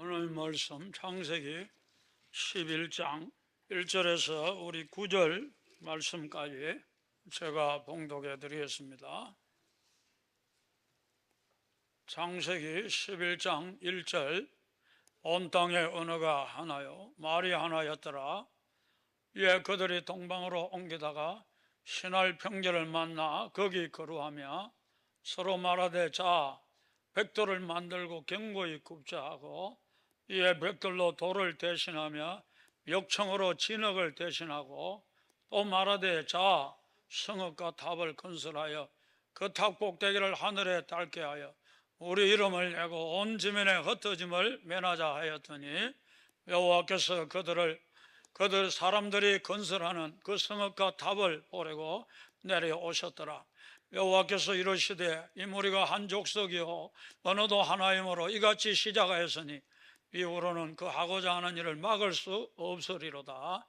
오늘 말씀 창세기 11장 1절에서 우리 9절 말씀까지 제가 봉독해 드리겠습니다. 창세기 11장 1절 온 땅의 언어가 하나요 말이 하나였더라. 이에 그들이 동방으로 옮기다가 신할 평지를 만나 거기 거루하며 서로 말하되 자 벽돌을 만들고 견고히 굽자 하고 이에 벽돌로 돌을 대신하며 역청으로 진흙을 대신하고 또 말하되 자 성읍과 탑을 건설하여 그 탑 꼭대기를 하늘에 닳게 하여 우리 이름을 내고 온 지면에 흩어짐을 면하자 하였더니 여호와께서 그들 사람들이 건설하는 그 성읍과 탑을 보려고 내려오셨더라. 여호와께서 이르시되 이 무리가 한 족속이요 언어도 하나이므로 이같이 시작하였으니 이후로는 그 하고자 하는 일을 막을 수 없으리로다.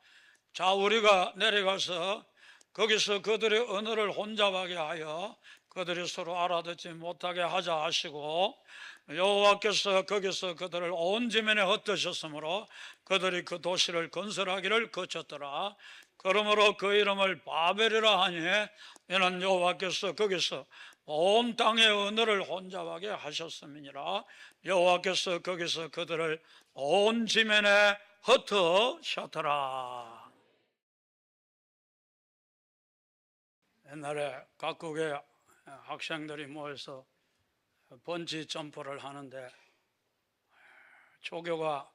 자 우리가 내려가서 거기서 그들의 언어를 혼잡하게 하여 그들이 서로 알아듣지 못하게 하자 하시고 여호와께서 거기서 그들을 온 지면에 흩으셨으므로 그들이 그 도시를 건설하기를 거쳤더라. 그러므로 그 이름을 바벨이라 하니 이는 여호와께서 거기서 온 땅의 언어를 혼잡하게 하셨음이니라. 여호와께서 거기서 그들을 온 지면에 흩으셨더라. 옛날에 각국의 학생들이 모여서 번지 점프를 하는데 조교가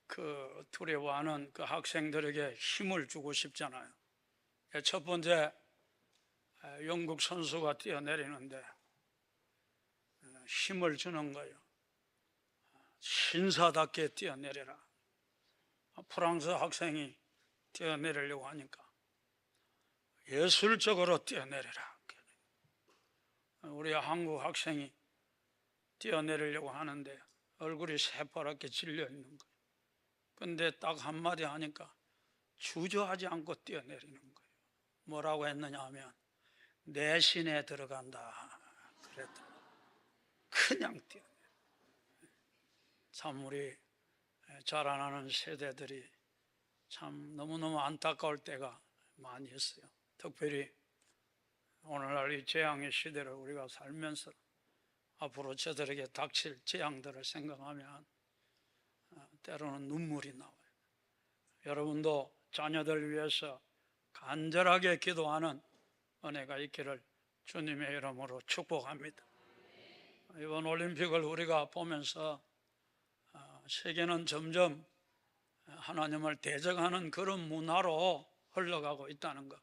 그 두려워하는 그 학생들에게 힘을 주고 싶잖아요. 첫 번째 영국 선수가 뛰어내리는데 힘을 주는 거예요. 신사답게 뛰어내려라. 프랑스 학생이 뛰어내리려고 하니까 예술적으로 뛰어내려라. 우리 한국 학생이 뛰어내리려고 하는데 얼굴이 새파랗게 질려 있는 거예요. 근데 딱 한마디 하니까 주저하지 않고 뛰어내리는 거예요. 뭐라고 했느냐 하면 내신에 들어간다 그랬다. 그냥 뛰어내려. 참 우리 자라나는 세대들이 참 너무너무 안타까울 때가 많이 있어요. 특별히 오늘날 이 재앙의 시대를 우리가 살면서 앞으로 저들에게 닥칠 재앙들을 생각하면 때로는 눈물이 나와요. 여러분도 자녀들 위해서 간절하게 기도하는 은혜가 있기를 주님의 이름으로 축복합니다. 이번 올림픽을 우리가 보면서 세계는 점점 하나님을 대적하는 그런 문화로 흘러가고 있다는 것,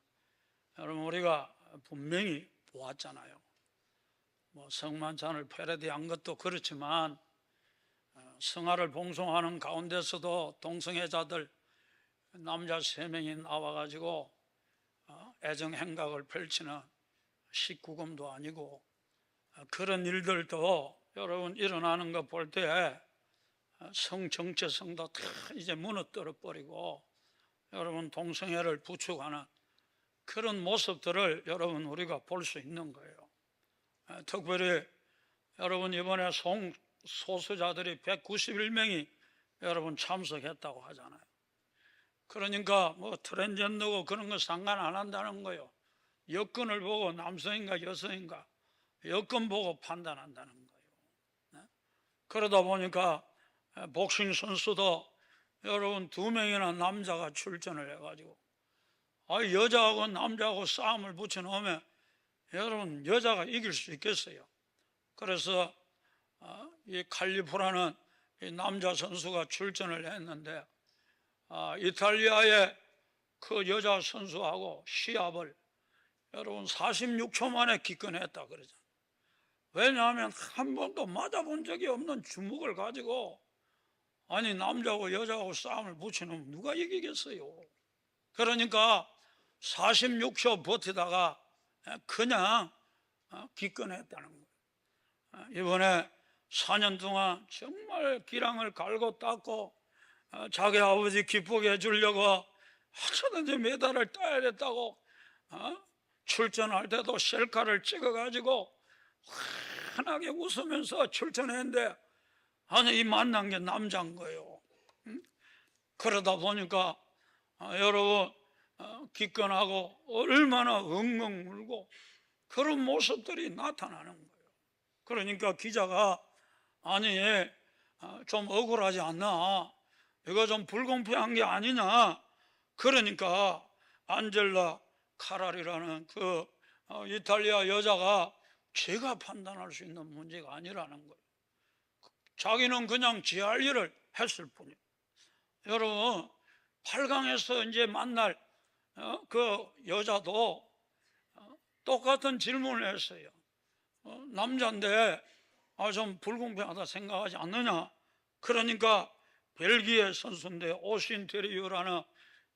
여러분 우리가 분명히 보았잖아요. 성만찬을 패러디한 것도 그렇지만 성화를 봉송하는 가운데서도 동성애자들 남자 3명이 나와가지고 애정행각을 펼치는 19금도 아니고 그런 일들도 여러분 일어나는 거 볼 때 성정체성도 다 이제 무너뜨려 버리고 여러분 동성애를 부추하는 그런 모습들을 여러분 우리가 볼 수 있는 거예요. 특별히 여러분 이번에 소수자들이 191명이 여러분 참석했다고 하잖아요. 그러니까 트랜스젠더고 그런 거 상관 안 한다는 거예요. 여건을 보고 남성인가 여성인가 여건 보고 판단한다는 거예요. 그러다 보니까 복싱 선수도 여러분 2명이나 남자가 출전을 해가지고 여자하고 남자하고 싸움을 붙여놓으면 여러분 여자가 이길 수 있겠어요? 그래서 이 칼리프라는 이 남자 선수가 출전을 했는데 이탈리아의 그 여자 선수하고 시합을 여러분 46초 만에 기권했다 그러잖아요. 왜냐하면 한 번도 맞아본 적이 없는 주먹을 가지고 남자하고 여자하고 싸움을 붙여놓으면 누가 이기겠어요? 그러니까 46초 버티다가 그냥 기권했다는 거예요. 이번에 4년 동안 정말 기량을 갈고 닦고 자기 아버지 기쁘게 해주려고 어쩌든지 메달을 따야 됐다고 출전할 때도 셀카를 찍어가지고 환하게 웃으면서 출전했는데 아니, 이 만난 게 남자인 거예요. 그러다 보니까 여러분 기권하고 얼마나 엉엉 울고 그런 모습들이 나타나는 거예요. 그러니까 기자가 아니 좀 억울하지 않나, 이거 좀 불공평한 게 아니냐. 그러니까 안젤라 카랄이라는 그 이탈리아 여자가 제가 판단할 수 있는 문제가 아니라는 거예요. 자기는 그냥 지 할 일을 했을 뿐이에요. 여러분 8강에서 이제 만날 그 여자도 똑같은 질문을 했어요. 남자인데 좀 불공평하다 생각하지 않느냐. 그러니까 벨기에 선수인데 오신 테리유라는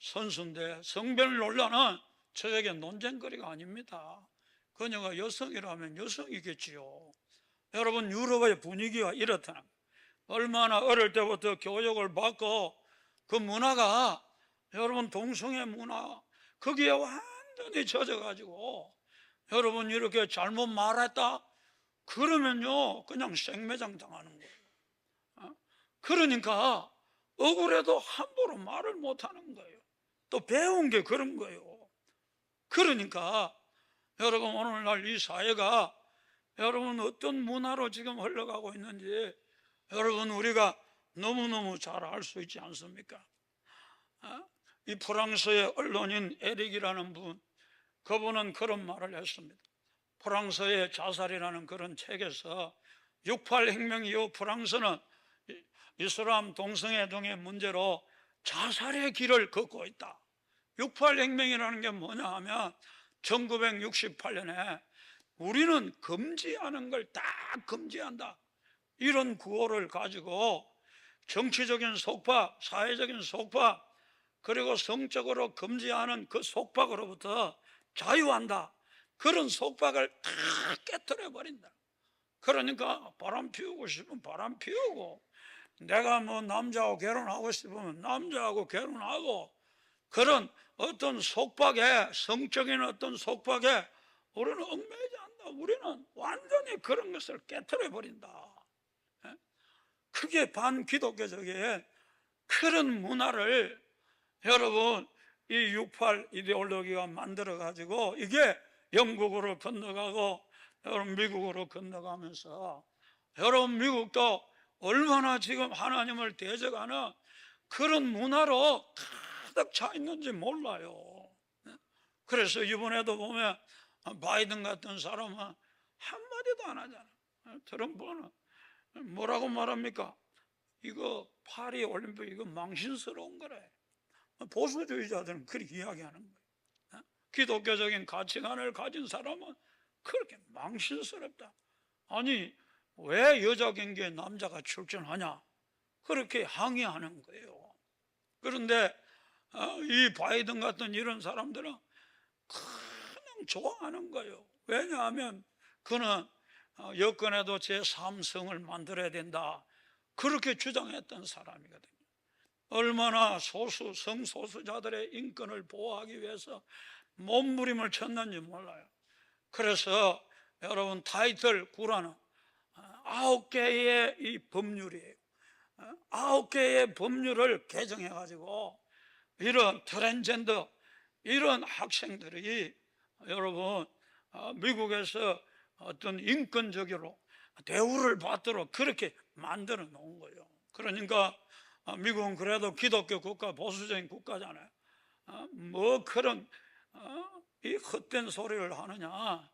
선수인데 성별 논란은 저에게 논쟁거리가 아닙니다. 그녀가 여성이라면 여성이겠지요. 여러분 유럽의 분위기가 이렇다는 거예요. 얼마나 어릴 때부터 교육을 받고 그 문화가 여러분 동성애 문화 거기에 완전히 젖어가지고 여러분 이렇게 잘못 말했다 그러면요 그냥 생매장 당하는 거예요. 그러니까 억울해도 함부로 말을 못하는 거예요. 또 배운 게 그런 거예요. 그러니까 여러분 오늘날 이 사회가 여러분 어떤 문화로 지금 흘러가고 있는지 여러분 우리가 너무너무 잘 알 수 있지 않습니까? 이 프랑스의 언론인 에릭이라는 분, 그분은 그런 말을 했습니다. 프랑스의 자살이라는 그런 책에서 6.8 혁명 이후 프랑스는 이슬람 동성애 등의 문제로 자살의 길을 걷고 있다. 6.8 혁명이라는 게 뭐냐 하면 1968년에 우리는 금지하는 걸 딱 금지한다, 이런 구호를 가지고 정치적인 속박, 사회적인 속박, 그리고 성적으로 금지하는 그 속박으로부터 자유한다, 그런 속박을 다 깨뜨려 버린다. 그러니까 바람 피우고 싶으면 바람 피우고, 내가 뭐 남자하고 결혼하고 싶으면 남자하고 결혼하고, 그런 어떤 속박에, 성적인 어떤 속박에 우리는 얽매이지 않는다. 우리는 완전히 그런 것을 깨뜨려 버린다. 그게 반기독교적인 그런 문화를 여러분 이 6.8 이데올로기가 만들어 가지고 이게 영국으로 건너가고 여러분 미국으로 건너가면서 여러분 미국도 얼마나 지금 하나님을 대적하는 그런 문화로 가득 차 있는지 몰라요. 그래서 이번에도 보면 바이든 같은 사람은 한마디도 안 하잖아. 트럼프는 뭐라고 말합니까? 이거 파리 올림픽 이거 망신스러운 거래. 보수주의자들은 그렇게 이야기하는 거예요. 기독교적인 가치관을 가진 사람은 그렇게 망신스럽다. 아니 왜 여자 경기에 남자가 출전하냐, 그렇게 항의하는 거예요. 그런데 이 바이든 같은 이런 사람들은 그냥 좋아하는 거예요. 왜냐하면 그는 여권에도 제3성을 만들어야 된다, 그렇게 주장했던 사람이거든요. 얼마나 성소수자들의 인권을 보호하기 위해서 몸부림을 쳤는지 몰라요. 그래서 여러분 타이틀 9라는 9개의 이 법률이에요. 9개의 법률을 개정해 가지고 이런 트랜스젠더 이런 학생들이 여러분 미국에서 어떤 인권적으로 대우를 받도록 그렇게 만들어 놓은 거예요. 그러니까 미국은 그래도 기독교 국가, 보수적인 국가잖아요. 뭐 그런 이 헛된 소리를 하느냐,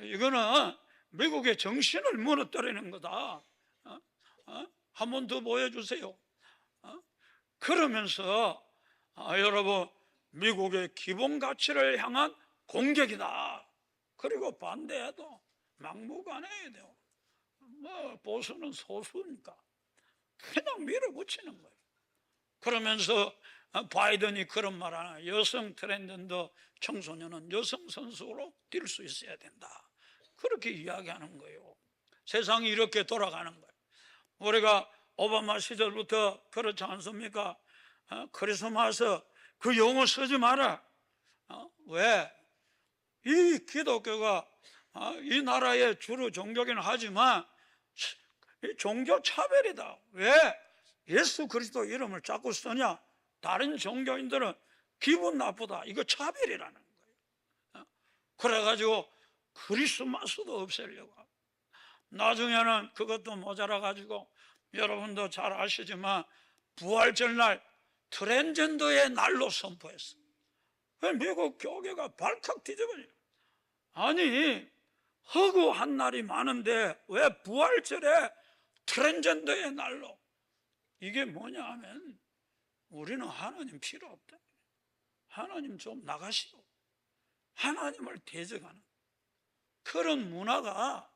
이거는 미국의 정신을 무너뜨리는 거다. 한 번 더 보여주세요. 그러면서 여러분 미국의 기본 가치를 향한 공격이다. 그리고 반대해도 막무가내해야 돼요. 뭐 보수는 소수니까 그냥 밀어붙이는 거예요. 그러면서 바이든이 그런 말 하나, 여성 트랜스젠더 청소년은 여성 선수로 뛸 수 있어야 된다, 그렇게 이야기하는 거예요. 세상이 이렇게 돌아가는 거예요. 우리가 오바마 시절부터 그렇지 않습니까? 크리스마스 그 용어 쓰지 마라. 왜? 이 기독교가 이 나라의 주로 종교긴 하지만 종교 차별이다. 왜 예수 그리스도 이름을 자꾸 쓰냐? 다른 종교인들은 기분 나쁘다. 이거 차별이라는 거예요. 그래가지고 크리스마스도 없애려고 하고, 나중에는 그것도 모자라가지고 여러분도 잘 아시지만 부활절날 트랜스젠더의 날로 선포했어요. 미국 교계가 발칵 뒤집어져요. 아니, 허구한 날이 많은데 왜 부활절에 트랜스젠더의 날로? 이게 뭐냐 하면 우리는 하나님 필요 없다. 하나님 좀 나가시오. 하나님을 대적하는 그런 문화가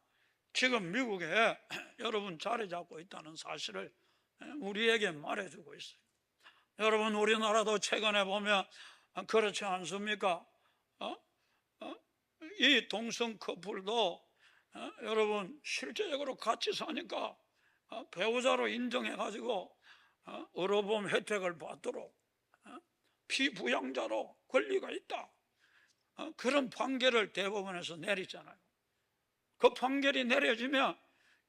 지금 미국에 여러분 자리 잡고 있다는 사실을 우리에게 말해주고 있어요. 여러분, 우리나라도 최근에 보면 그렇지 않습니까? 이 동성 커플도 여러분 실제적으로 같이 사니까 배우자로 인정해가지고 의료보험 혜택을 받도록 피부양자로 권리가 있다. 그런 판결을 대법원에서 내리잖아요. 그 판결이 내려지면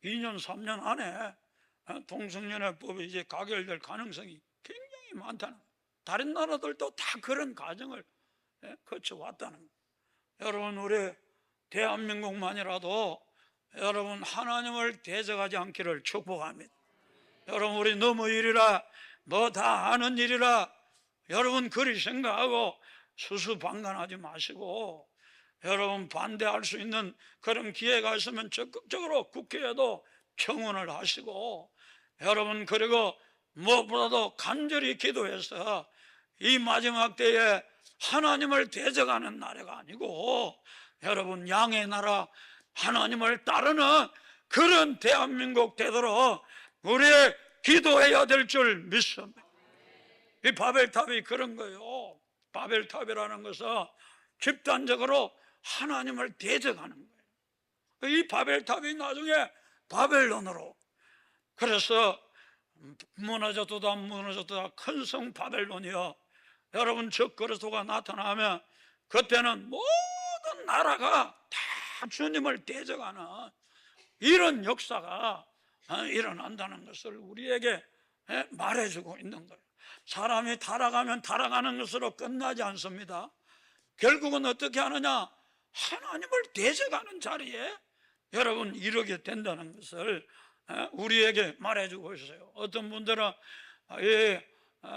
2년 3년 안에 동성연애법이 이제 가결될 가능성이 굉장히 많다는 거예요. 다른 나라들도 다 그런 과정을 거쳐왔다는 거예요. 여러분, 우리 대한민국만이라도 여러분 하나님을 대적하지 않기를 축복합니다. 여러분, 우리 너무 일이라 뭐 다 아는 일이라 여러분 그리 생각하고 수수방관하지 마시고, 여러분 반대할 수 있는 그런 기회가 있으면 적극적으로 국회에도 청원을 하시고, 여러분 그리고 무엇보다도 간절히 기도해서 이 마지막 때에 하나님을 대적하는 나라가 아니고 여러분 양의 나라 하나님을 따르는 그런 대한민국 되도록 우리 기도해야 될 줄 믿습니다. 이 바벨탑이 그런 거예요. 바벨탑이라는 것은 집단적으로 하나님을 대적하는 거예요. 이 바벨탑이 나중에 바벨론으로, 그래서 무너졌다 큰 성 바벨론이요. 여러분 적그리스도가 나타나면 그때는 모든 나라가 다 주님을 대적하는 이런 역사가 일어난다는 것을 우리에게 말해주고 있는 거예요. 사람이 타락하면 타락하는 것으로 끝나지 않습니다. 결국은 어떻게 하느냐? 하나님을 대적하는 자리에 여러분 이르게 된다는 것을 우리에게 말해주고 있어요. 어떤 분들은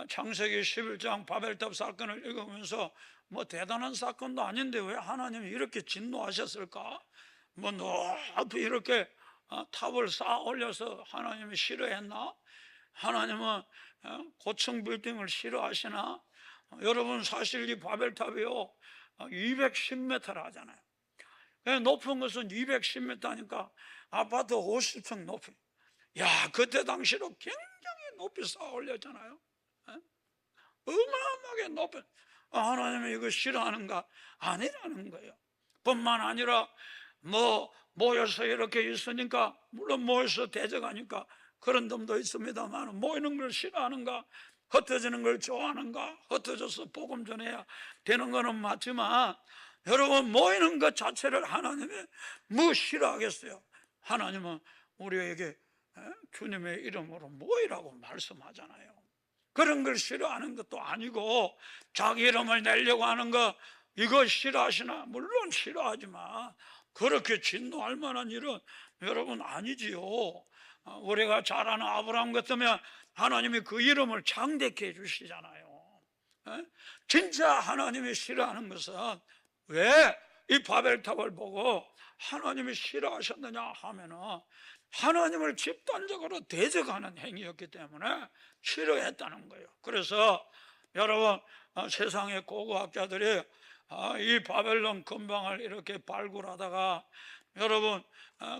창세기 11장 바벨탑 사건을 읽으면서 뭐 대단한 사건도 아닌데 왜 하나님이 이렇게 진노하셨을까? 뭐 높이 이렇게 탑을 쌓아 올려서 하나님이 싫어했나? 하나님은 고층 빌딩을 싫어하시나? 여러분, 사실 이 바벨탑이요 210m를 하잖아요. 높은 것은 210m니까 아파트 50층 높이. 야, 그때 당시로 굉장히 높이 쌓아 올렸잖아요. 어마어마하게 높은. 하나님이 이거 싫어하는가? 아니라는 거예요. 뿐만 아니라 뭐 모여서 이렇게 있으니까, 물론 모여서 대적하니까 그런 놈도 있습니다만, 모이는 걸 싫어하는가? 흩어지는 걸 좋아하는가? 흩어져서 복음 전해야 되는 거는 맞지만, 여러분 모이는 것 자체를 하나님이 뭐 싫어하겠어요? 하나님은 우리에게 주님의 이름으로 모이라고 말씀하잖아요. 그런 걸 싫어하는 것도 아니고 자기 이름을 내려고 하는 거 이거 싫어하시나? 물론 싫어하지만 그렇게 진노할 만한 일은 여러분 아니지요. 우리가 잘 아는 아브라함 같으면 하나님이 그 이름을 창대케 해주시잖아요. 진짜 하나님이 싫어하는 것은 왜 이 바벨탑을 보고 하나님이 싫어하셨느냐 하면은 하나님을 집단적으로 대적하는 행위였기 때문에 싫어했다는 거예요. 그래서 여러분 세상의 고고학자들이 이 바벨론 근방을 이렇게 발굴하다가 여러분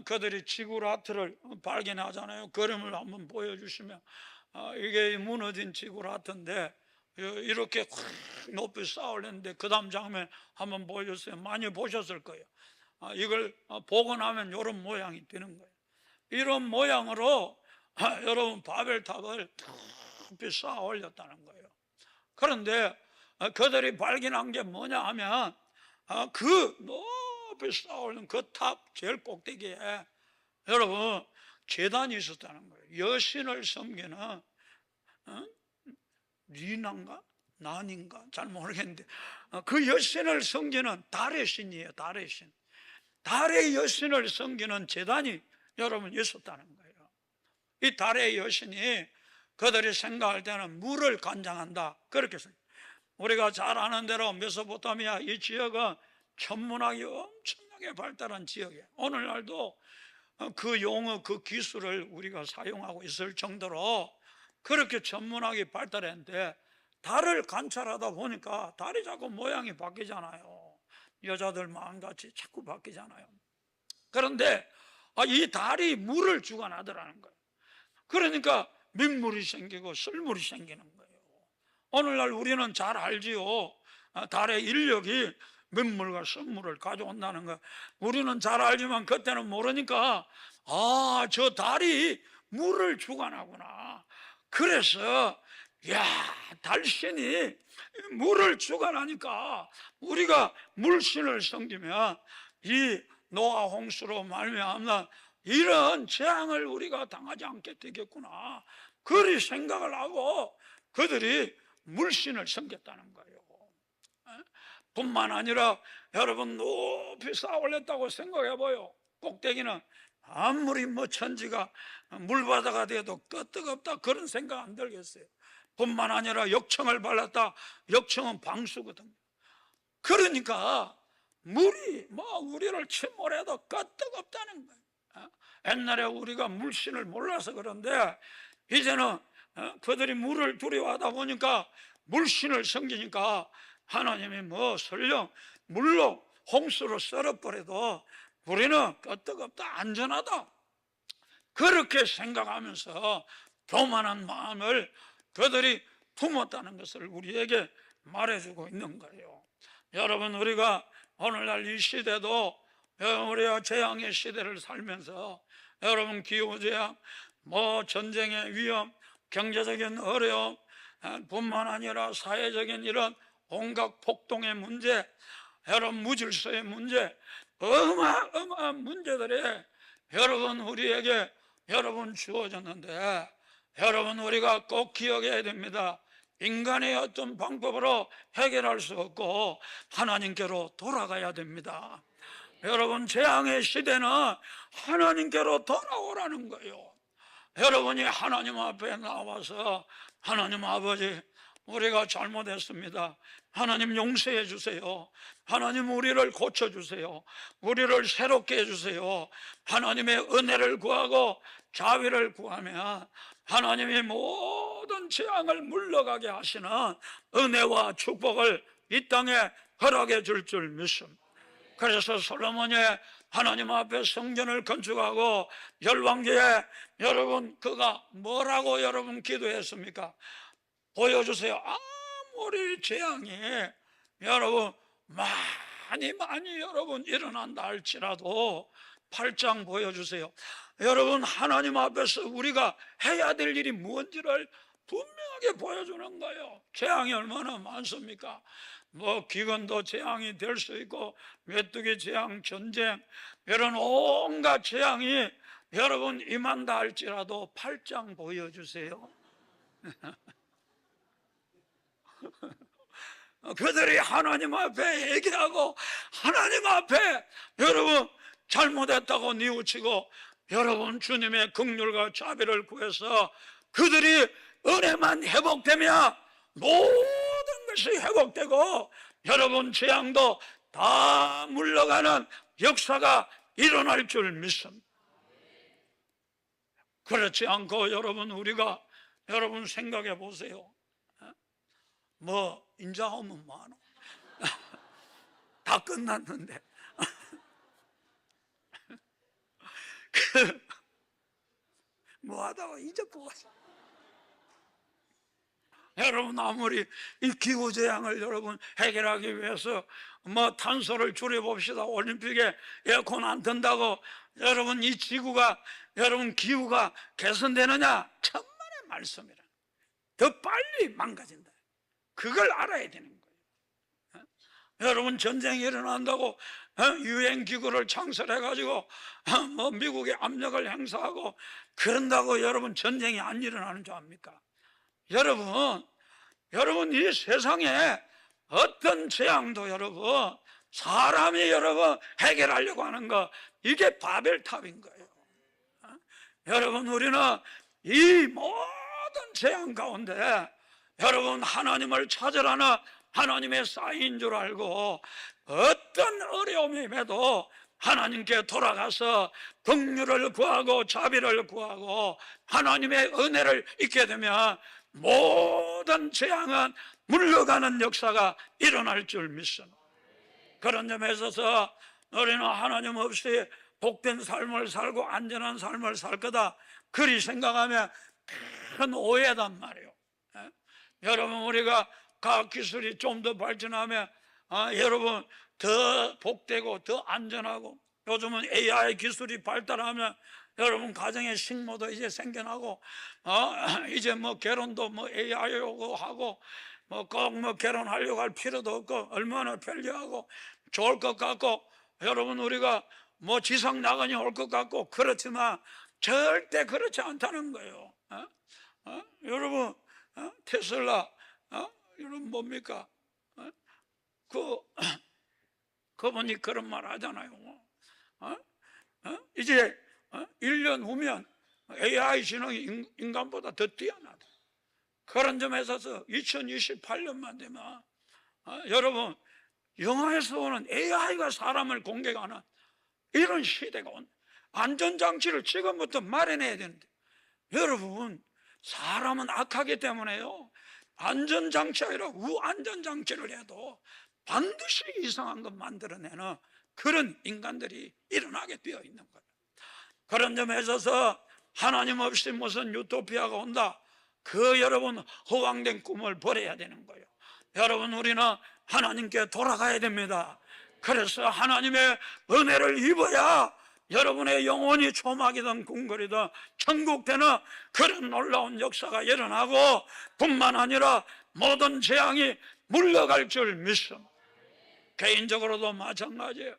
그들이 지구라트를 발견하잖아요. 그림을 한번 보여주시면 이게 무너진 지구라트인데 이렇게 높이 쌓아올렸는데 그 다음 장면 한번 보여주세요. 많이 보셨을 거예요. 이걸 보고 나면 이런 모양이 되는 거예요. 이런 모양으로 여러분 바벨탑을 높이 쌓아 올렸다는 거예요. 그런데 그들이 발견한 게 뭐냐 하면 그 높이 쌓아 올린 그 탑 제일 꼭대기에 여러분 제단이 있었다는 거예요. 여신을 섬기는 리난가? 난인가? 잘 모르겠는데 그 여신을 섬기는 달의 신이에요. 달의 신. 달의 여신을 섬기는 제단이 여러분 있었다는 거예요. 이 달의 여신이 그들이 생각할 때는 물을 관장한다, 그렇게 생각해요. 우리가 잘 아는 대로 메소포타미아 이 지역은 천문학이 엄청나게 발달한 지역이에요. 오늘날도 그 용어, 그 기술을 우리가 사용하고 있을 정도로 그렇게 천문학이 발달했는데, 달을 관찰하다 보니까 달이 자꾸 모양이 바뀌잖아요. 여자들 마음같이 자꾸 바뀌잖아요. 그런데 이 달이 물을 주관하더라는 거예요. 그러니까 민물이 생기고 썰물이 생기는 거예요. 오늘날 우리는 잘 알지요. 달의 인력이 민물과 썰물을 가져온다는 거 우리는 잘 알지만 그때는 모르니까 저 달이 물을 주관하구나. 그래서 달신이 물을 주관하니까 우리가 물신을 섬기면 이 노아 홍수로 말미암아 이런 재앙을 우리가 당하지 않게 되겠구나, 그리 생각을 하고 그들이 물신을 섬겼다는 거예요. 뿐만 아니라 여러분 높이 쌓아 올렸다고 생각해봐요. 꼭대기는 아무리 천지가 물바다가 돼도 끄떡없다 그런 생각 안 들겠어요. 뿐만 아니라 역청을 발랐다. 역청은 방수거든요. 그러니까 물이 우리를 침몰해도 끄떡없다는 거예요. 옛날에 우리가 물신을 몰라서 그런데 이제는 그들이 물을 두려워하다 보니까 물신을 섬기니까 하나님이 설령 물로 홍수로 썰어버려도 우리는 끄떡없다, 안전하다, 그렇게 생각하면서 교만한 마음을 그들이 품었다는 것을 우리에게 말해주고 있는 거예요. 여러분, 우리가 오늘날 이 시대도 우리가 재앙의 시대를 살면서 여러분 기후재앙, 전쟁의 위험, 경제적인 어려움 뿐만 아니라 사회적인 이런 온갖 폭동의 문제, 여러분 무질서의 문제, 어마어마한 문제들이 여러분 우리에게 주어졌는데, 여러분 우리가 꼭 기억해야 됩니다. 인간의 어떤 방법으로 해결할 수 없고 하나님께로 돌아가야 됩니다. 여러분, 재앙의 시대는 하나님께로 돌아오라는 거예요. 여러분이 하나님 앞에 나와서 하나님 아버지, 우리가 잘못했습니다. 하나님 용서해 주세요. 하나님 우리를 고쳐주세요. 우리를 새롭게 해주세요. 하나님의 은혜를 구하고 자비를 구하면 하나님이 모든 재앙을 물러가게 하시는 은혜와 축복을 이 땅에 허락해 줄 믿습니다. 그래서 솔로몬이 하나님 앞에 성전을 건축하고 열왕기에 여러분 그가 뭐라고 여러분 기도했습니까? 보여주세요. 아무리 재앙이 여러분 많이 여러분 일어난다 할지라도 8장 보여주세요. 여러분, 하나님 앞에서 우리가 해야 될 일이 뭔지를 분명하게 보여주는 거예요. 재앙이 얼마나 많습니까? 기근도 재앙이 될 수 있고 메뚜기 재앙, 전쟁, 이런 온갖 재앙이 여러분 임한다 할지라도 8장 보여주세요. 그들이 하나님 앞에 얘기하고 하나님 앞에 여러분 잘못했다고 뉘우치고 여러분 주님의 긍휼과 자비를 구해서 그들이 은혜만 회복되면 모든 것이 회복되고 여러분 재앙도 다 물러가는 역사가 일어날 줄 믿습니다. 그렇지 않고 여러분 우리가 여러분 생각해 보세요. 인자하면 많어. 다 끝났는데. 하다가 잊어버렸어. 여러분 아무리 이 기후재앙을 여러분 해결하기 위해서 탄소를 줄여봅시다. 올림픽에 에어컨 안 튼다고 여러분 이 지구가 여러분 기후가 개선되느냐? 천만의 말씀이라. 더 빨리 망가진다. 그걸 알아야 되는 거예요. 여러분 전쟁이 일어난다고 유엔기구를 창설해가지고 뭐 미국의 압력을 행사하고 그런다고 여러분 전쟁이 안 일어나는 줄 압니까? 여러분 이 세상에 어떤 재앙도 여러분 사람이 여러분 해결하려고 하는 거, 이게 바벨탑인 거예요. 여러분 우리는 이 모든 재앙 가운데 여러분 하나님을 찾으라는 하나님의 사인인 줄 알고 어떤 어려움임에도 하나님께 돌아가서 긍휼을 구하고 자비를 구하고 하나님의 은혜를 잊게 되면 모든 재앙은 물러가는 역사가 일어날 줄 믿습니다. 그런 점에 있어서 우리는 하나님 없이 복된 삶을 살고 안전한 삶을 살 거다, 그리 생각하면 큰 오해단 말이에요. 여러분 우리가 과학기술이 좀 더 발전하면 여러분 더 복되고 더 안전하고, 요즘은 AI 기술이 발달하면 여러분 가정에 식모도 이제 생겨나고 이제 뭐 결혼도 뭐 AI로 하고 뭐 꼭 뭐 결혼하려고 할 필요도 없고 얼마나 편리하고 좋을 것 같고, 여러분 우리가 뭐 지상 나가니 올 것 같고, 그렇지만 절대 그렇지 않다는 거예요. 여러분 테슬라 여러분 뭡니까? 그분이 그런 말 하잖아요. 이제 1년 후면 AI 지능이 인간보다 더 뛰어나다. 그런 점에 있어서 2028년만 되면 여러분 영화에서 오는 AI가 사람을 공격하는 이런 시대가 온, 안전장치를 지금부터 마련해야 되는데, 여러분 사람은 악하기 때문에요, 안전장치 아니라 우안전장치를 해도 반드시 이상한 것 만들어내는 그런 인간들이 일어나게 되어 있는 거예요. 그런 점에 있어서 하나님 없이 무슨 유토피아가 온다, 그 여러분 허황된 꿈을 버려야 되는 거예요. 여러분 우리는 하나님께 돌아가야 됩니다. 그래서 하나님의 은혜를 입어야 여러분의 영혼이 초막이든 궁궐이든 천국되는 그런 놀라운 역사가 일어나고, 뿐만 아니라 모든 재앙이 물러갈 줄 믿습니다. 개인적으로도 마찬가지예요.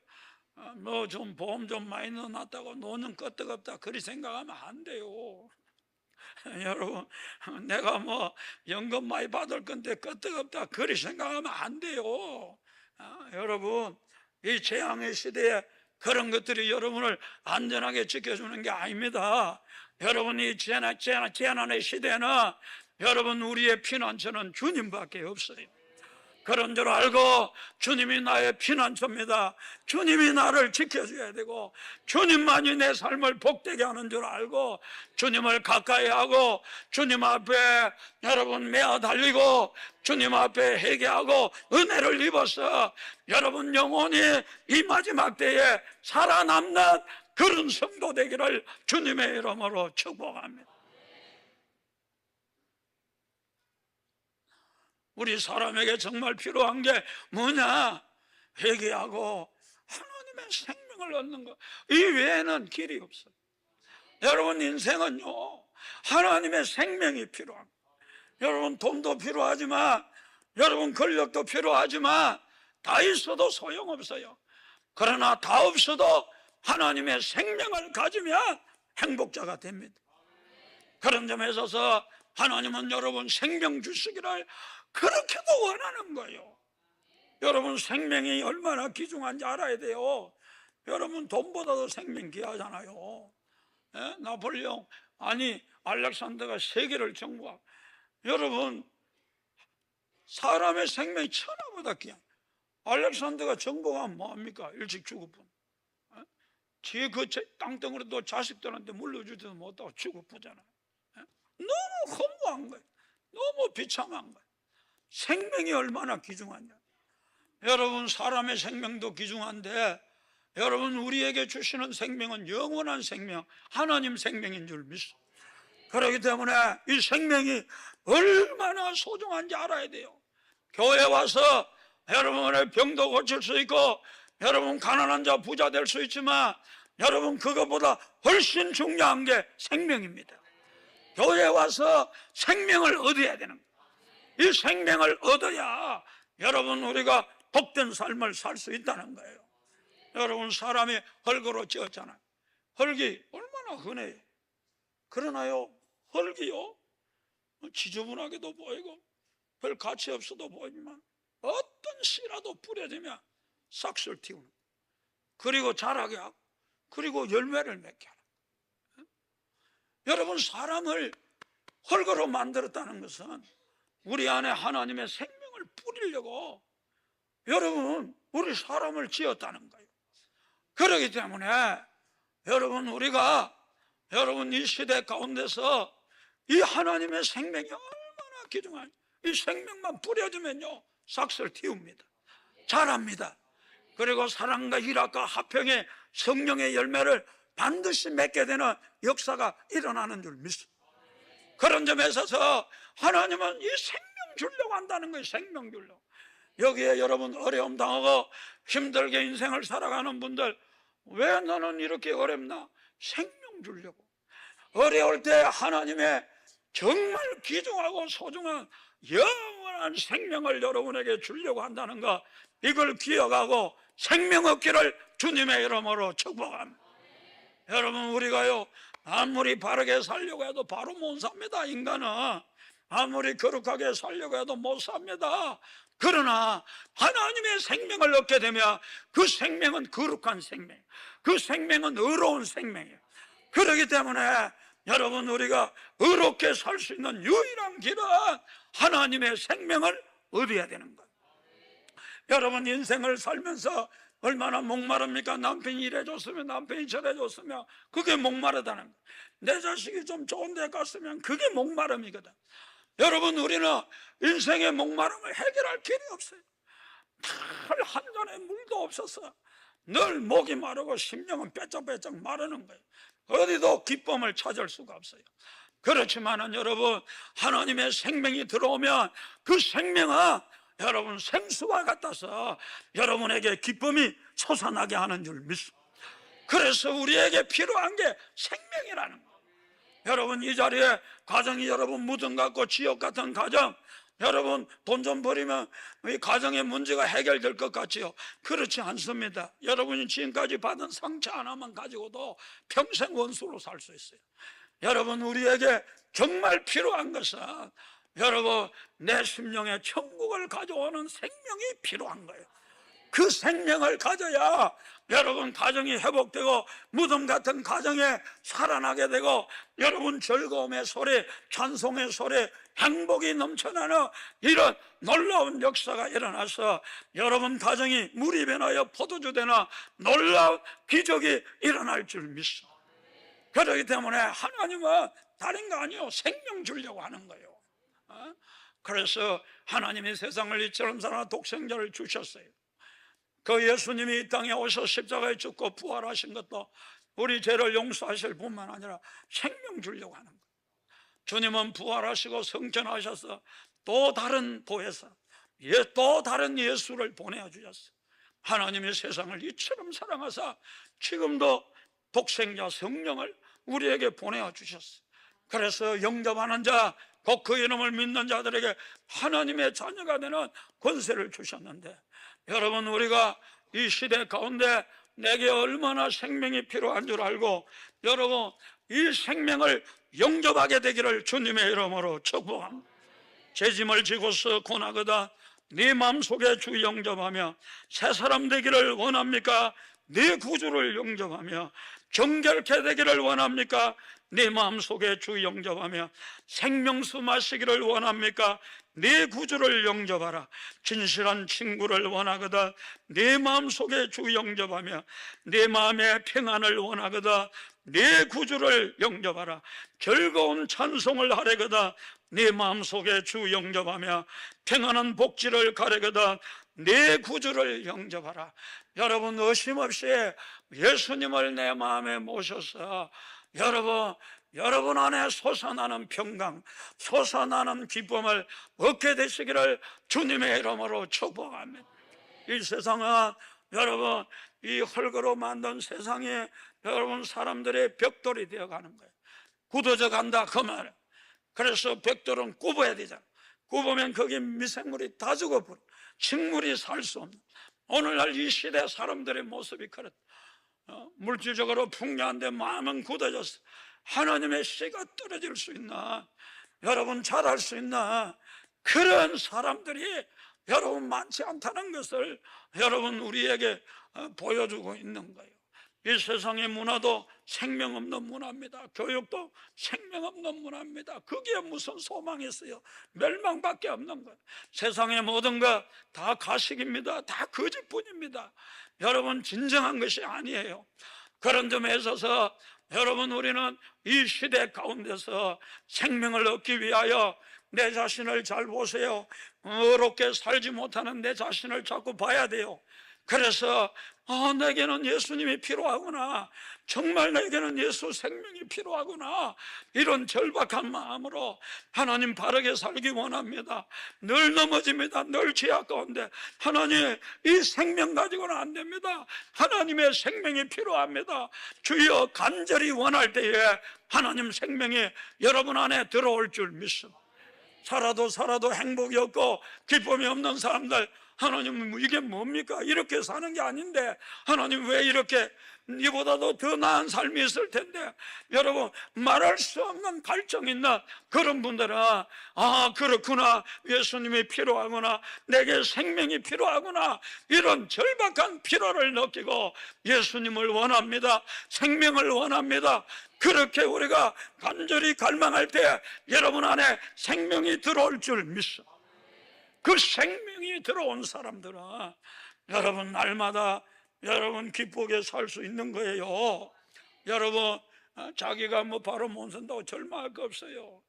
뭐 좀 보험 좀 많이 넣어놨다고 노는 끄떡없다 그리 생각하면 안 돼요. 여러분 내가 뭐 연금 많이 받을 건데 끄떡없다 그리 생각하면 안 돼요. 여러분 이 재앙의 시대에 그런 것들이 여러분을 안전하게 지켜주는 게 아닙니다. 여러분 이 재난의 시대는 여러분 우리의 피난처는 주님밖에 없어요. 그런 줄 알고 주님이 나의 피난처입니다. 주님이 나를 지켜줘야 되고 주님만이 내 삶을 복되게 하는 줄 알고 주님을 가까이 하고 주님 앞에 여러분 매어 달리고 주님 앞에 회개하고 은혜를 입어서 여러분 영혼이 이 마지막 때에 살아남는 그런 성도 되기를 주님의 이름으로 축복합니다. 우리 사람에게 정말 필요한 게 뭐냐? 회개하고 하나님의 생명을 얻는 것, 이 외에는 길이 없어요. 여러분 인생은요 하나님의 생명이 필요합니다. 여러분 돈도 필요하지만 여러분 권력도 필요하지만 다 있어도 소용없어요. 그러나 다 없어도 하나님의 생명을 가지면 행복자가 됩니다. 그런 점에 있어서 하나님은 여러분 생명 주시기를 그렇게도 원하는 거예요. 여러분 생명이 얼마나 귀중한지 알아야 돼요. 여러분 돈보다도 생명 귀하잖아요. 나폴레옹 알렉산더가 세계를 정복하고, 여러분 사람의 생명이 천하보다 귀한, 알렉산더가 정복하면 뭐합니까? 일찍 죽어뿐. 그 땅덩어리도 자식들한테 물려주지도 못하고 죽어쁘잖아요. 너무 허무한 거예요. 너무 비참한 거예요. 생명이 얼마나 귀중하냐. 여러분 사람의 생명도 귀중한데 여러분 우리에게 주시는 생명은 영원한 생명, 하나님 생명인 줄 믿습니다. 그렇기 때문에 이 생명이 얼마나 소중한지 알아야 돼요. 교회 와서 여러분의 병도 고칠 수 있고 여러분 가난한 자 부자 될 수 있지만 여러분 그것보다 훨씬 중요한 게 생명입니다. 교회 와서 생명을 얻어야 되는 거예요. 이 생명을 얻어야 여러분 우리가 복된 삶을 살 수 있다는 거예요. 여러분, 사람이 흙으로 지었잖아요. 흙이 얼마나 흔해요. 그러나요, 흙이요, 지저분하게도 보이고 별 가치 없어도 보이지만 어떤 씨라도 뿌려지면 싹쓸 틔우는, 그리고 자라게 하고, 그리고 열매를 맺게 하는. 여러분, 사람을 흙으로 만들었다는 것은 우리 안에 하나님의 생명을 뿌리려고 여러분, 우리 사람을 지었다는 거예요. 그렇기 때문에 여러분, 우리가 여러분 이 시대 가운데서 이 하나님의 생명이 얼마나 귀중한, 이 생명만 뿌려주면요 싹쓸 틔웁니다. 자랍니다. 그리고 사랑과 희락과 화평의 성령의 열매를 반드시 맺게 되는 역사가 일어나는 줄 믿습니다. 그런 점에 있어서 하나님은 이 생명 주려고 한다는 거예요. 생명 주려고. 여기에 여러분 어려움 당하고 힘들게 인생을 살아가는 분들, 왜 너는 이렇게 어렵나? 생명 주려고. 어려울 때 하나님의 정말 귀중하고 소중한 영원한 생명을 여러분에게 주려고 한다는 거, 이걸 기억하고 생명 얻기를 주님의 이름으로 축복합니다. 여러분, 우리가요 아무리 바르게 살려고 해도 바로 못 삽니다. 인간은 아무리 거룩하게 살려고 해도 못 삽니다. 그러나 하나님의 생명을 얻게 되면 그 생명은 거룩한 생명, 그 생명은 의로운 생명이에요. 그렇기 때문에 여러분, 우리가 의롭게 살 수 있는 유일한 길은 하나님의 생명을 얻어야 되는 거예요. 여러분, 인생을 살면서 얼마나 목마릅니까? 남편이 이래줬으면, 남편이 저래줬으면, 그게 목마르다는 거예요. 내 자식이 좀 좋은 데 갔으면, 그게 목마름이거든. 여러분, 우리는 인생의 목마름을 해결할 길이 없어요. 단 한 잔의 물도 없어서 늘 목이 마르고 심령은 빼쩍빼쩍 마르는 거예요. 어디도 기쁨을 찾을 수가 없어요. 그렇지만은 여러분, 하나님의 생명이 들어오면 그 생명은 여러분 생수와 같아서 여러분에게 기쁨이 솟아나게 하는 줄 믿습니다. 그래서 우리에게 필요한 게 생명이라는 거예요. 여러분, 이 자리에 가정이 여러분 무덤 같고 지옥 같은 가정, 여러분 돈 좀 버리면 이 가정의 문제가 해결될 것 같지요? 그렇지 않습니다. 여러분이 지금까지 받은 상처 하나만 가지고도 평생 원수로 살 수 있어요. 여러분, 우리에게 정말 필요한 것은 여러분 내 심령에 천국을 가져오는 생명이 필요한 거예요. 그 생명을 가져야 여러분 가정이 회복되고 무덤 같은 가정에 살아나게 되고 여러분 즐거움의 소리, 찬송의 소리, 행복이 넘쳐나는 이런 놀라운 역사가 일어나서 여러분 가정이 물이 변하여 포도주 되는 놀라운 기적이 일어날 줄 믿습니다. 그렇기 때문에 하나님은 다른 거 아니에요. 생명 주려고 하는 거예요. 그래서 하나님이 세상을 이처럼 사랑하는 독생자를 주셨어요. 그 예수님이 이 땅에 오셔서 십자가에 죽고 부활하신 것도 우리 죄를 용서하실 뿐만 아니라 생명 주려고 하는 거예요. 주님은 부활하시고 승천하셔서 또 다른 보혜사, 또 다른 예수를 보내주셨어요. 하나님이 세상을 이처럼 사랑하사 지금도 독생자 성령을 우리에게 보내주셨어요. 그래서 영접하는 자, 곧 그 이름을 믿는 자들에게 하나님의 자녀가 되는 권세를 주셨는데, 여러분, 우리가 이 시대 가운데 내게 얼마나 생명이 필요한 줄 알고 여러분 이 생명을 영접하게 되기를 주님의 이름으로 축복합니다. 죄짐을 지고서 고나거든 네 마음속에 주 영접하며 새 사람 되기를 원합니까? 네 구주를 영접하며 정결케 되기를 원합니까? 네 마음속에 주 영접하며 생명수 마시기를 원합니까? 네 구주를 영접하라. 진실한 친구를 원하거든 네 마음속에 주 영접하며 네 마음의 평안을 원하거든 네 구주를 영접하라. 즐거운 찬송을 하려거든 네 마음속에 주 영접하며 평안한 복지를 가려거든 네 구주를 영접하라. 여러분, 의심없이 예수님을 내 마음에 모셔서 여러분 안에 솟아나는 평강, 솟아나는 기쁨을 얻게 되시기를 주님의 이름으로 축복합니다. 이 세상은 여러분 이 흙으로 만든 세상에 여러분 사람들의 벽돌이 되어가는 거예요. 굳어져 간다 그 말이에요. 그래서 벽돌은 굽어야 되잖아요. 굽으면 거기 미생물이 다 죽어버려. 식물이 살 수 없는, 오늘날 이 시대 사람들의 모습이 그렇다. 물질적으로 풍요한데 마음은 굳어졌어. 하나님의 씨가 떨어질 수 있나? 여러분 잘할 수 있나? 그런 사람들이 여러분 많지 않다는 것을 여러분 우리에게 보여주고 있는 거예요. 이 세상의 문화도 생명 없는 문화입니다. 교육도 생명 없는 문화입니다. 거기에 무슨 소망이 있어요? 멸망밖에 없는 거예요. 세상의 모든 것 다 가식입니다. 다 거짓뿐입니다. 여러분 진정한 것이 아니에요. 그런 점에 있어서 여러분 우리는 이 시대 가운데서 생명을 얻기 위하여 내 자신을 잘 보세요. 어렵게 살지 못하는 내 자신을 자꾸 봐야 돼요. 그래서 내게는 예수님이 필요하구나, 정말 내게는 예수 생명이 필요하구나, 이런 절박한 마음으로 하나님 바르게 살기 원합니다. 늘 넘어집니다. 늘 죄악 가운데. 하나님, 이 생명 가지고는 안 됩니다. 하나님의 생명이 필요합니다. 주여, 간절히 원할 때에 하나님 생명이 여러분 안에 들어올 줄 믿습니다. 살아도 행복이 없고 기쁨이 없는 사람들, 하나님은 이게 뭡니까? 이렇게 사는 게 아닌데 하나님 왜 이렇게, 이보다도 더 나은 삶이 있을 텐데. 여러분, 말할 수 없는 갈증이 있는 그런 분들은 그렇구나, 예수님이 필요하구나, 내게 생명이 필요하구나, 이런 절박한 필요를 느끼고 예수님을 원합니다. 생명을 원합니다. 그렇게 우리가 간절히 갈망할 때 여러분 안에 생명이 들어올 줄 믿습니다. 그 생명이 들어온 사람들은 여러분 날마다 여러분 기쁘게 살 수 있는 거예요. 여러분 자기가 바로 못 산다고 절망할 거 없어요.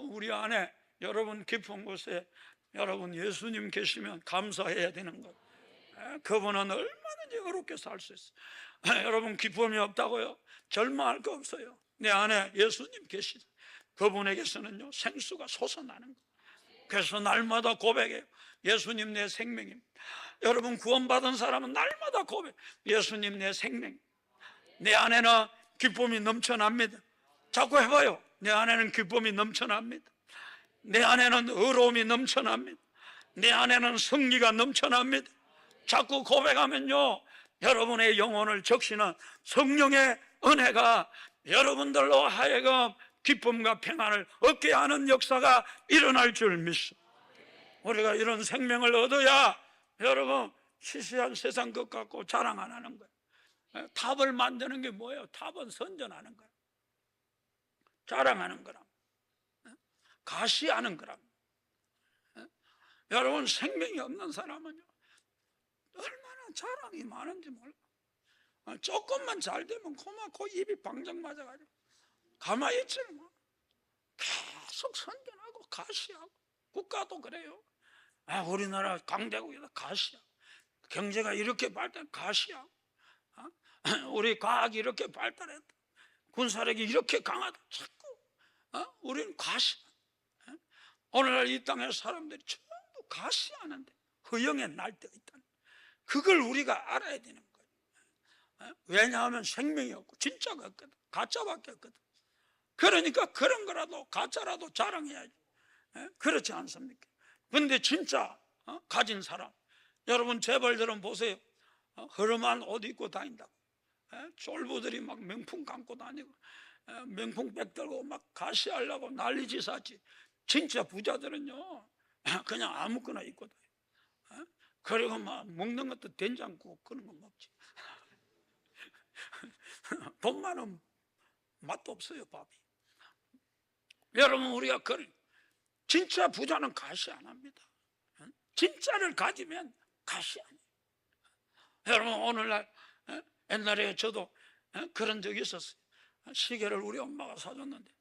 우리 안에 여러분 깊은 곳에 여러분 예수님 계시면 감사해야 되는 것. 그분은 얼마든지 어렵게 살 수 있어요. 여러분 기쁨이 없다고요? 절망할 거 없어요. 내 안에 예수님 계시다. 그분에게서는요 생수가 솟아나는 거예요. 그래서 날마다 고백해요. 예수님 내 생명입니다. 여러분 구원받은 사람은 날마다 고백, 예수님 내 생명. 내 안에는 기쁨이 넘쳐납니다. 자꾸 해봐요. 내 안에는 기쁨이 넘쳐납니다. 내 안에는 의로움이 넘쳐납니다. 내 안에는 승리가 넘쳐납니다. 자꾸 고백하면요 여러분의 영혼을 적시는 성령의 은혜가 여러분들로 하여금 기쁨과 평안을 얻게 하는 역사가 일어날 줄 믿습니다. 우리가 이런 생명을 얻어야 여러분 시시한 세상 것 갖고 자랑 안 하는 거예요. 탑을 만드는 게 뭐예요? 탑은 선전하는 거예요. 자랑하는 거랍니다. 가시하는 거랍니다. 여러분 생명이 없는 사람은요 얼마나 자랑이 많은지 몰라. 조금만 잘 되면 고맙고 입이 방정 맞아가지고 가만히 있지 뭐. 계속 선전하고 가시하고. 국가도 그래요. 우리나라 강대국이다 가시하고, 경제가 이렇게 발달 가시하고, 우리 과학이 이렇게 발달했다, 군사력이 이렇게 강하다, 자꾸 우리는 가시. 오늘날 이 땅의 사람들이 전부 가시하는데 허영의 날때가 있다는, 그걸 우리가 알아야 되는 거예요. 왜냐하면 생명이 없고 진짜가 없거든. 가짜밖에 없거든. 그러니까 그런 거라도 가짜라도 자랑해야지. 그렇지 않습니까? 근데 진짜 가진 사람, 여러분 재벌들은 보세요. 허름한 옷 입고 다닌다고. 쫄부들이 막 명품 감고 다니고 명품 백 들고 막 가시하려고 난리지사지. 진짜 부자들은요 그냥 아무거나 입고 다녀. 그리고 막 먹는 것도 된장국 그런 거 먹지. 돈 많으면 맛도 없어요 밥이. 여러분 우리가 진짜 부자는 가시 안 합니다. 진짜를 가지면 가시 아니에요. 여러분 오늘날 옛날에 저도 그런 적이 있었어요. 시계를 우리 엄마가 사줬는데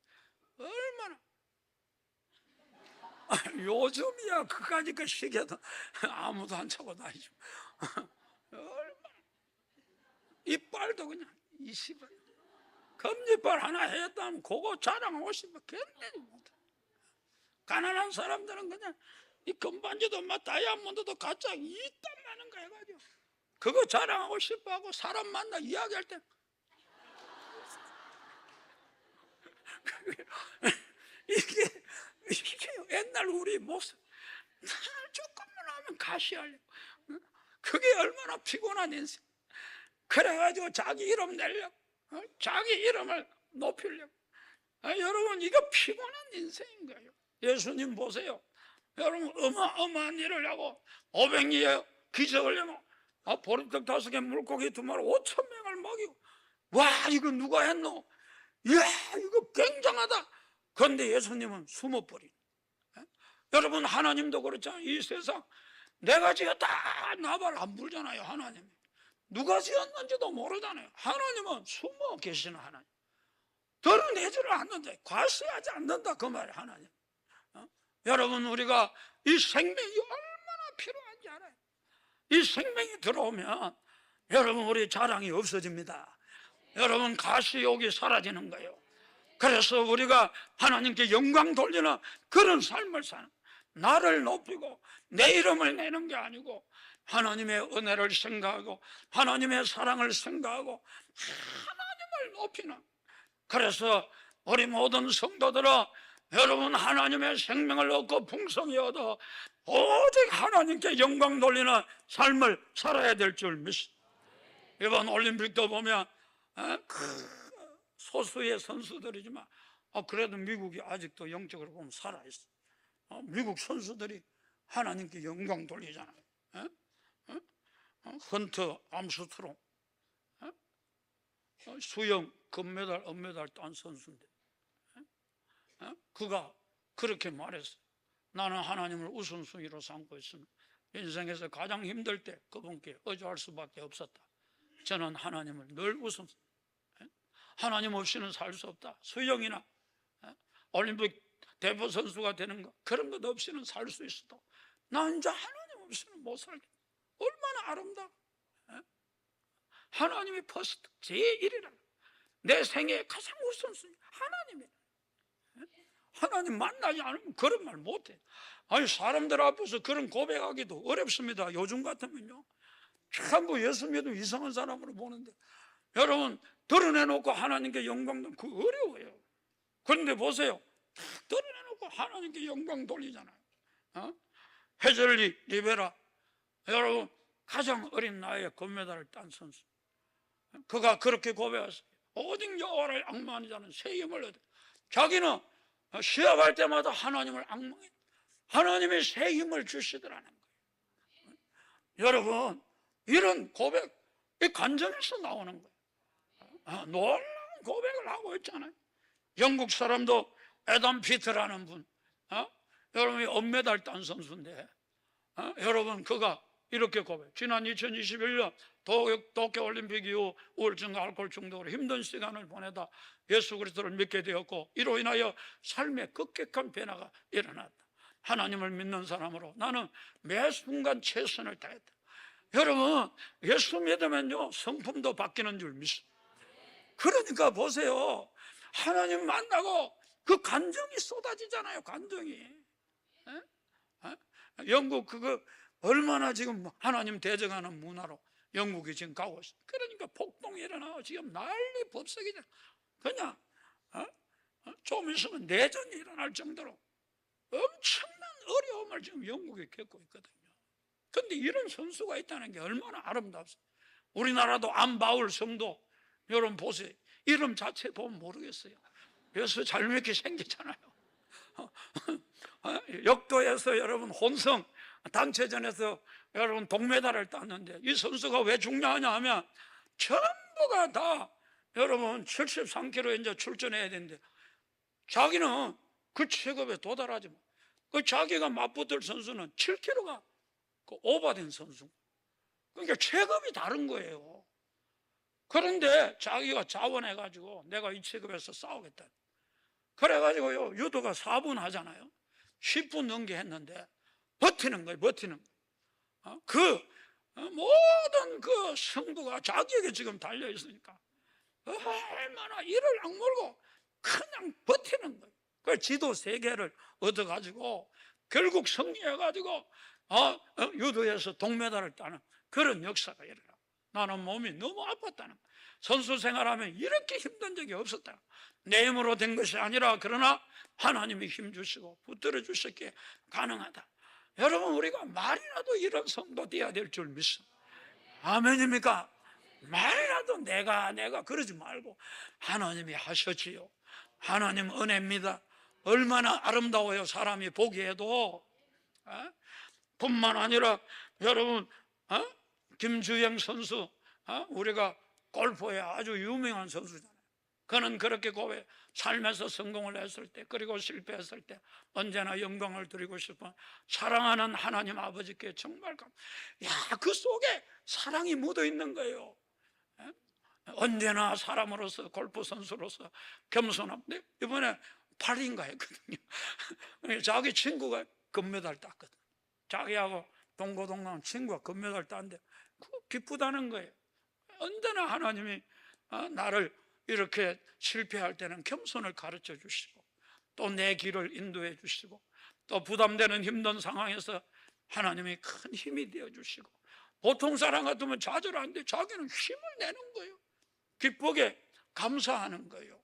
얼마나 요즘이야 그까짓 그 시계도 아무도 안 차고 다니죠. 얼마나 이빨도 그냥 20원, 금리빨 하나 했다면 그거 자랑하고 싶으면 견디지 못해. 가난한 사람들은 그냥 이 금반지도 막 다이아몬드도 가짜 이딴 많은 거 해가지고 그거 자랑하고 싶어하고 사람 만나 이야기할 때 이게 옛날 우리 모습. 조금만 하면 가시하려고. 그게 얼마나 피곤한 인생. 그래가지고 자기 이름 내려고, 자기 이름을 높이려고. 여러분, 이거 피곤한 인생인 거예요. 예수님 보세요. 여러분, 어마어마한 일을 하고 500리에 기적을 하고 보리떡 5개 물고기 2마리 5,000명을 먹이고, 와, 이거 누가 했노? 이야, 이거 굉장하다. 그런데 예수님은 숨어버린. 여러분, 하나님도 그렇잖아요. 이 세상 내가 지었다 나발 안 부르잖아요. 하나님이 누가 지었는지도 모르잖아요. 하나님은 숨어 계시는 하나님, 드러내지를 않는다, 과시하지 않는다, 그 말이에요. 하나님. 여러분, 우리가 이 생명이 얼마나 필요한지 알아요. 이 생명이 들어오면 여러분, 우리 자랑이 없어집니다. 여러분, 가시욕이 사라지는 거예요. 그래서 우리가 하나님께 영광 돌리는 그런 삶을 사는, 나를 높이고 내 이름을 내는 게 아니고 하나님의 은혜를 생각하고 하나님의 사랑을 생각하고 하나님을 높이는. 그래서 우리 모든 성도들은 여러분, 하나님의 생명을 얻고 풍성히 얻어 오직 하나님께 영광 돌리는 삶을 살아야 될 줄 믿습니다. 이번 올림픽도 보면 소수의 선수들이지만 그래도 미국이 아직도 영적으로 보면 살아있어. 미국 선수들이 하나님께 영광 돌리잖아요. 헌터 암스트롱, 수영 금메달 은메달 딴 선수인데 그가 그렇게 말했어요. 나는 하나님을 우선순위로 삼고 있습니다. 인생에서 가장 힘들 때 그분께 의지할 수밖에 없었다. 저는 하나님을 늘 우선, 하나님 없이는 살 수 없다. 수영이나 올림픽 대표 선수가 되는 거, 그런 것 없이는 살 수 있어도 나 이제 하나님 없이는 못 살겠다. 얼마나 아름다워. 하나님이 퍼스트, 제1이라. 내 생애의 가장 우선순위 하나님이에요. 하나님 만나지 않으면 그런 말 못해. 아니, 사람들 앞에서 그런 고백하기도 어렵습니다. 요즘 같으면요, 전부 예수 믿으면 이상한 사람으로 보는데, 여러분, 드러내놓고 하나님께 영광 돌리면 그거 어려워요. 그런데 보세요, 드러내놓고 하나님께 영광 돌리잖아요. 헤즐리 리베라, 여러분, 가장 어린 나이에 금메달을 딴 선수. 그가 그렇게 고백했어요. 오직 여호와를 앙망하는 자는 새 힘을 얻어. 자기는 시합할 때마다 하나님을 앙망해. 하나님이 새 힘을 주시더라는 거예요. 여러분, 이런 고백, 이 간증에서 나오는 거예요. 놀라운 고백을 하고 있잖아요. 영국 사람도 애덤 피트라는 분, 여러분이 은메달 딴 선수인데, 여러분, 그가 이렇게 고백. 지난 2021년 도쿄올림픽 이후 우울증과 알코올 중독으로 힘든 시간을 보내다 예수 그리스도를 믿게 되었고, 이로 인하여 삶의 급격한 변화가 일어났다. 하나님을 믿는 사람으로 나는 매 순간 최선을 다했다. 여러분, 예수 믿으면요, 성품도 바뀌는 줄 믿습니다. 그러니까 보세요, 하나님 만나고 그 감정이 쏟아지잖아요. 감정이. 영국 그거 얼마나 지금 하나님 대적하는 문화로 영국이 지금 가고 있어요. 그러니까 폭동이 일어나고 지금 난리 법석이잖아. 그냥 좀 있으면 내전이 일어날 정도로 엄청난 어려움을 지금 영국이 겪고 있거든요. 그런데 이런 선수가 있다는 게 얼마나 아름답습니다. 우리나라도 안바울 성도, 여러분 보세요. 이름 자체 보면 모르겠어요. 그래서 잘 믿게 생겼잖아요. 역도에서 여러분 혼성 단체전에서 여러분 동메달을 땄는데, 이 선수가 왜 중요하냐 하면 전부가 다 여러분 73kg 이제 출전해야 되는데 자기는 그 체급에 도달하지 못. 그 자기가 맞붙을 선수는 7kg가 오버된 선수. 그러니까 체급이 다른 거예요. 그런데 자기가 자원해가지고 내가 이 체급에서 싸우겠다. 그래가지고요, 유도가 4분 하잖아요. 10분 넘게 했는데 버티는 거예요. 버티는 거예요. 그 모든 그 승부가 자기에게 지금 달려 있으니까 얼마나 이를 악물고 그냥 버티는 거예요. 그 지도 3개를 얻어가지고 결국 승리해가지고 유도에서 동메달을 따는 그런 역사가 일어나. 나는 몸이 너무 아팠다는 거예요. 선수 생활하면 이렇게 힘든 적이 없었다. 내 힘으로 된 것이 아니라 그러나 하나님이 힘 주시고 붙들어 주셨기에 가능하다. 여러분, 우리가 말이라도 이런 성도 되어야 될 줄 믿습니다. 아멘입니까? 말이라도 내가 그러지 말고 하나님이 하셨지요. 하나님 은혜입니다. 얼마나 아름다워요. 사람이 보기에도. 뿐만 아니라 여러분, 김주영 선수, 우리가 골프에 아주 유명한 선수잖아요. 그는 그렇게 고해, 삶에서 성공을 했을 때, 그리고 실패했을 때 언제나 영광을 드리고 싶어 사랑하는 하나님 아버지께 정말 그 속에 사랑이 묻어 있는 거예요. 언제나 사람으로서, 골프 선수로서 겸손한데 이번에 8위인가 했거든요. 자기 친구가 금메달 땄거든. 자기하고 동고동락 친구가 금메달 땄는데 기쁘다는 거예요. 언제나 하나님이 나를 이렇게 실패할 때는 겸손을 가르쳐 주시고, 또 내 길을 인도해 주시고, 또 부담되는 힘든 상황에서 하나님이 큰 힘이 되어 주시고, 보통 사람 같으면 좌절하는데 자기는 힘을 내는 거예요. 기쁘게 감사하는 거예요.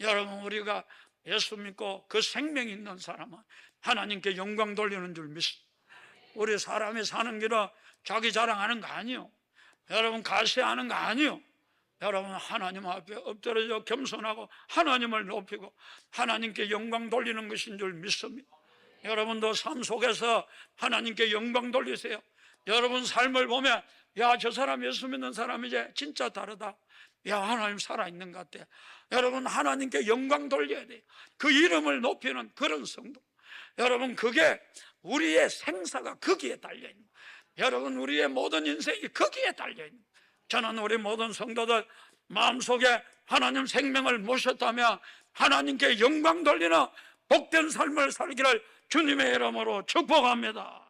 여러분, 우리가 예수 믿고 그 생명이 있는 사람은 하나님께 영광 돌리는 줄 믿습니다. 우리 사람이 사는 길은 자기 자랑하는 거 아니요. 여러분, 가시하는 거 아니요. 여러분, 하나님 앞에 엎드려져 겸손하고 하나님을 높이고 하나님께 영광 돌리는 것인 줄 믿습니다. 여러분도 삶 속에서 하나님께 영광 돌리세요. 여러분 삶을 보면 저 사람 예수 믿는 사람이지 진짜 다르다. 하나님 살아있는 것 같아. 여러분, 하나님께 영광 돌려야 돼요. 그 이름을 높이는 그런 성도. 여러분, 그게 우리의 생사가 거기에 달려있는 거예요. 여러분, 우리의 모든 인생이 거기에 달려있는 거예요. 저는 우리 모든 성도들 마음속에 하나님 생명을 모셨다며 하나님께 영광 돌리는 복된 삶을 살기를 주님의 이름으로 축복합니다.